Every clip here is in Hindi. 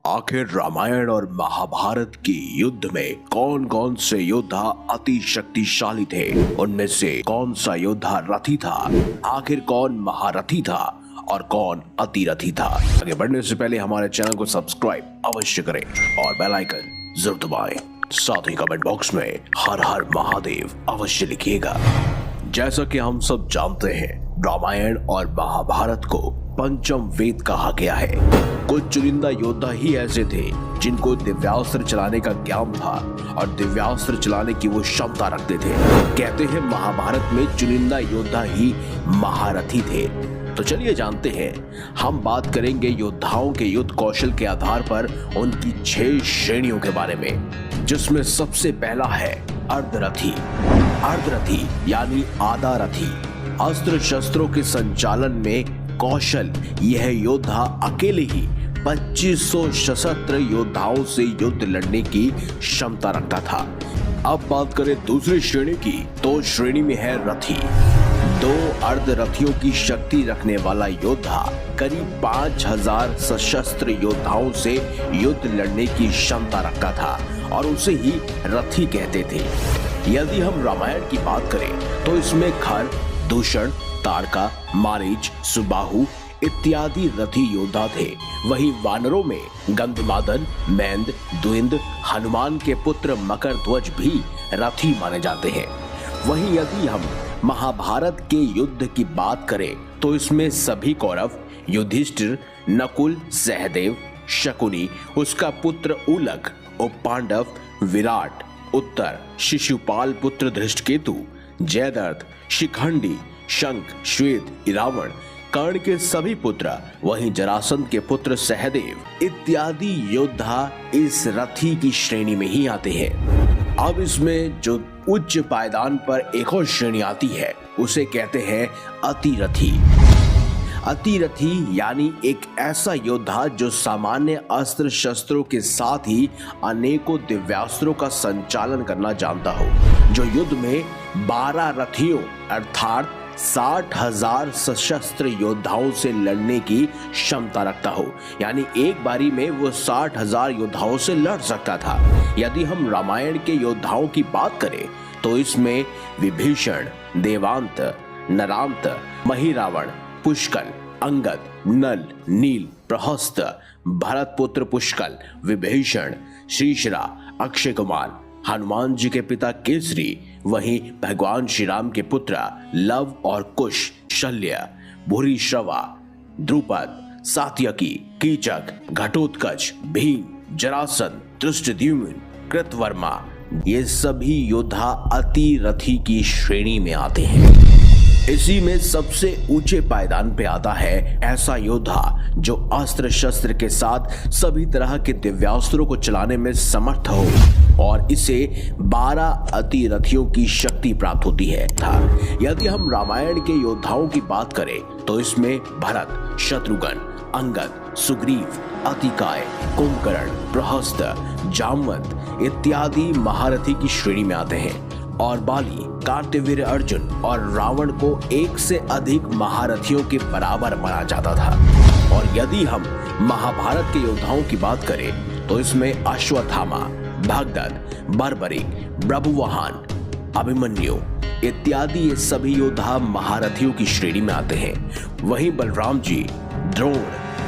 आखिर रामायण और महाभारत की युद्ध में कौन कौन से योद्धा अति शक्तिशाली थे? उनमें से कौन सा योद्धा रथी था? आखिर कौन महारथी था और कौन अतिरथी था? आगे बढ़ने से पहले हमारे चैनल को सब्सक्राइब अवश्य करें और बेल आइकन जरूर दबाएं। साथ ही कमेंट बॉक्स में हर हर महादेव अवश्य लिखिएगा। जैसा कि हम सब जानते हैं, रामायण और महाभारत को पंचम वेद कहा गया है। कुछ चुनिंदा योद्धा ही ऐसे थे जिनको दिव्यास्त्र चलाने का ज्ञान था और दिव्यास्त्र चलाने की वो क्षमता रखते थे। कहते हैं महाभारत में चुनिंदा योद्धा ही महारथी थे। तो चलिए जानते हैं, हम बात करेंगे योद्धाओं के युद्ध कौशल के आधार पर उनकी 6 श्रेणियों के बारे में, जिसमें सबसे पहला है अर्धरथी। अर्धरथी यानी आधा रथी। अस्त्र शस्त्रों के संचालन में कौशल यह योद्धा अकेले ही 2500 सशस्त्र योद्धाओं से युद्ध लड़ने की क्षमता रखता था। अब बात करें दूसरी श्रेणी की, तो श्रेणी में है रथी। 2 अर्धरथियों की शक्ति रखने वाला योद्धा करीब 5000 सशस्त्र योद्धाओं से युद्ध लड़ने की क्षमता रखता था और उसे ही रथी कहते थे। यदि हम रामायण की बात करें तो इसमें खर, दूषण, ताड़का, मारीच, सुबाहु इत्यादि रथी योद्धा थे। वहीं वानरों में गंधमादन, मैंद, द्विंद, हनुमान के पुत्र मकरध्वज भी रथी माने जाते हैं। वहीं यदि हम महाभारत के युद्ध की बात करें तो इसमें सभी कौरव, युधिष्ठिर, नकुल, सहदेव, शकुनी, उसका पुत्र उलग, उपपांडव, विराट, उत्तर, शिशुपाल पुत्र धृष्टकेतु, जयद्रथ, शिखंडी, शंख, श्वेत, इरावण, कर्ण के सभी पुत्र, वहीं जरासंध के पुत्र सहदेव इत्यादि योद्धा इस रथी की श्रेणी में ही आते हैं। अब इसमें जो उच्च पायदान पर एक और श्रेणी आती है उसे कहते हैं अतिरथी। अतिरथी यानी एक ऐसा योद्धा जो सामान्य अस्त्र शस्त्रों के साथ ही अनेकों दिव्यास्त्रों का संचालन करना जानता हो, जो युद्ध में 12 रथियों अर्थात 60,000 सशस्त्र योद्धाओं से लड़ने की क्षमता रखता हो। यानी एक बारी में वो 60,000 योद्धाओं से लड़ सकता था। यदि हम रामायण के योद्धाओं की बात करें तो इसमें विभीषण, देवांत, नरांत, महिरावण, पुष्कल, अंगद, नल, नील, प्रहस्त, भरत पुत्र पुष्कल, विभीषण, श्रीशरा, अक्षय कुमार, हनुमान जी के पिता केसरी, वहीं भगवान श्री राम के पुत्र लव और कुश, शल्य, भूरिश्रवा, द्रुपद, सात्यकी, कीचक, घटोत्कच, भीम, जरासंध, धृष्टद्युम्न, कृतवर्मा, ये सभी योद्धा अतिरथी की श्रेणी में आते हैं। इसी में सबसे ऊंचे पायदान पे आता है ऐसा योद्धा जो अस्त्र शस्त्र के साथ सभी तरह के दिव्यास्त्रों को चलाने में समर्थ हो और इसे 12 अतिरथियों की शक्ति प्राप्त होती है। यदि हम रामायण के योद्धाओं की बात करें तो इसमें भरत, शत्रुघ्न, अंगद, सुग्रीव, अतिकाय, कुंभकर्ण, प्रहस्त, जामवंत इत्यादि महारथी की श्रेणी में आते हैं और बाली, कार्तवीर्य अर्जुन और रावण को एक से अधिक महारथियों के बराबर माना जाता था। और यदि हम महाभारत के योद्धाओं की बात करें तो इसमें अश्वत्थामा, भगदत्त, बर्बरिक, ब्रभुवाहन, अभिमन्यु इत्यादि ये सभी योद्धा महारथियों की श्रेणी में आते हैं। वहीं बलराम जी, द्रोण,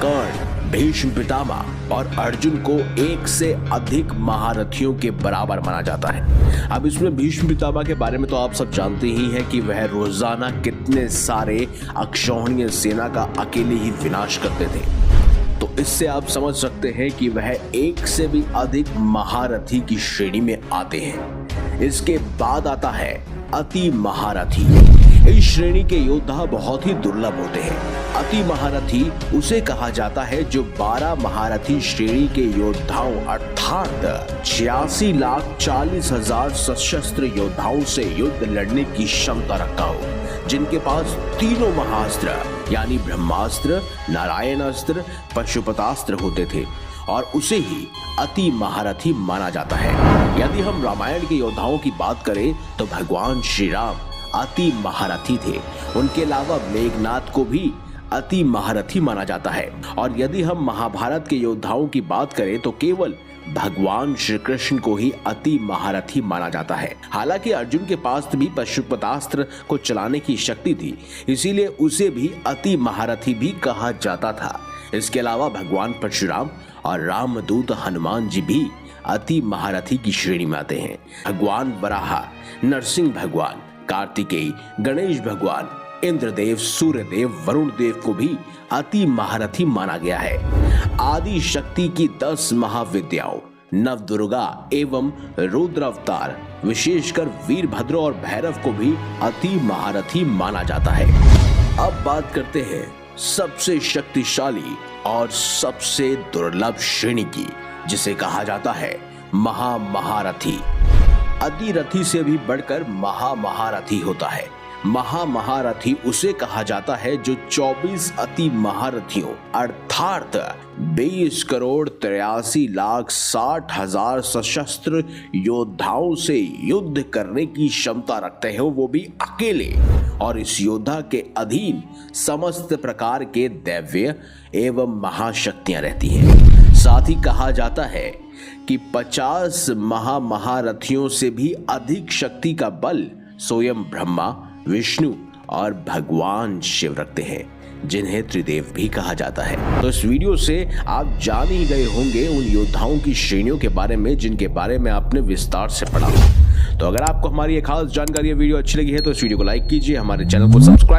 कर्ण, भीष्म पितामह और अर्जुन को एक से अधिक महारथियों के बराबर माना जाता है। अब इसमें भीष्म पितामह के बारे में तो आप सब जानते ही हैं कि वह रोजाना कितने सारे अक्षौहिणी सेना का अकेले ही विनाश करते थे। तो इससे आप समझ सकते हैं कि वह एक से भी अधिक महारथी की श्रेणी में आते हैं। इसके बाद आता है अति महारथी। इस श्रेणी के योद्धा बहुत ही दुर्लभ होते हैं। अति महारथी उसे कहा जाता है जो 12 महारथी श्रेणी के योद्धाओं अर्थात 86,40,000 सशस्त्र योद्धाओं से युद्ध लड़ने की क्षमता रखता हो, जिनके पास तीनों महाअस्त्र यानी ब्रह्मास्त्र, नारायणास्त्र, पशुपतास्त्र होते थे और उसे ही अति महारथी माना जाता है। यदि हम रामायण के योद्धाओं की बात करें तो भगवान श्री राम अति महारथी थे। उनके अलावा मेघनाथ को भी अति महारथी माना जाता है। और यदि हम महाभारत के योद्धाओं की बात करें तो केवल भगवान श्री कृष्ण को ही अति महारथी माना जाता है। हालांकि अर्जुन के पास भी पशुपतास्त्र को चलाने की शक्ति थी, इसीलिए उसे भी अति महारथी भी कहा जाता था। इसके अलावा भगवान परशुराम और रामदूत हनुमान जी भी अति महारथी की श्रेणी में आते हैं। भगवान वराह, नरसिंह भगवान, कार्तिकेय, गणेश भगवान, इंद्रदेव, सूर्यदेव, वरुण देव को भी अति महारथी माना गया है। आदि शक्ति की 10 महाविद्याओं, नवदुर्गा एवं रुद्र अवतार, विशेषकर वीरभद्र और भैरव को भी अति महारथी माना जाता है। अब बात करते हैं सबसे शक्तिशाली और सबसे दुर्लभ श्रेणी की, जिसे कहा जाता है महामहारथी। अधिरथी से भी बढ़कर महामहारथी होता है। महामहारथी उसे कहा जाता है जो 24 अति महारथियों अर्थात 20,83,60,000 सशस्त्र योद्धाओं से युद्ध करने की क्षमता रखते हैं, वो भी अकेले। और इस योद्धा के अधीन समस्त प्रकार के दैव्य एवं महाशक्तियां रहती हैं। साथ ही कहा जाता है कि 50 महामहारथियों से भी अधिक शक्ति का बल स्वयं ब्रह्मा, विष्णु और भगवान शिव रखते हैं, जिन्हें त्रिदेव भी कहा जाता है। तो इस वीडियो से आप जान ही गए होंगे उन योद्धाओं की श्रेणियों के बारे में जिनके बारे में आपने विस्तार से पढ़ा। तो अगर आपको हमारी ये खास जानकारी या वीडियो अच्छी लगी है तो इस वीडियो को लाइक कीजिए, हमारे चैनल को सब्सक्राइब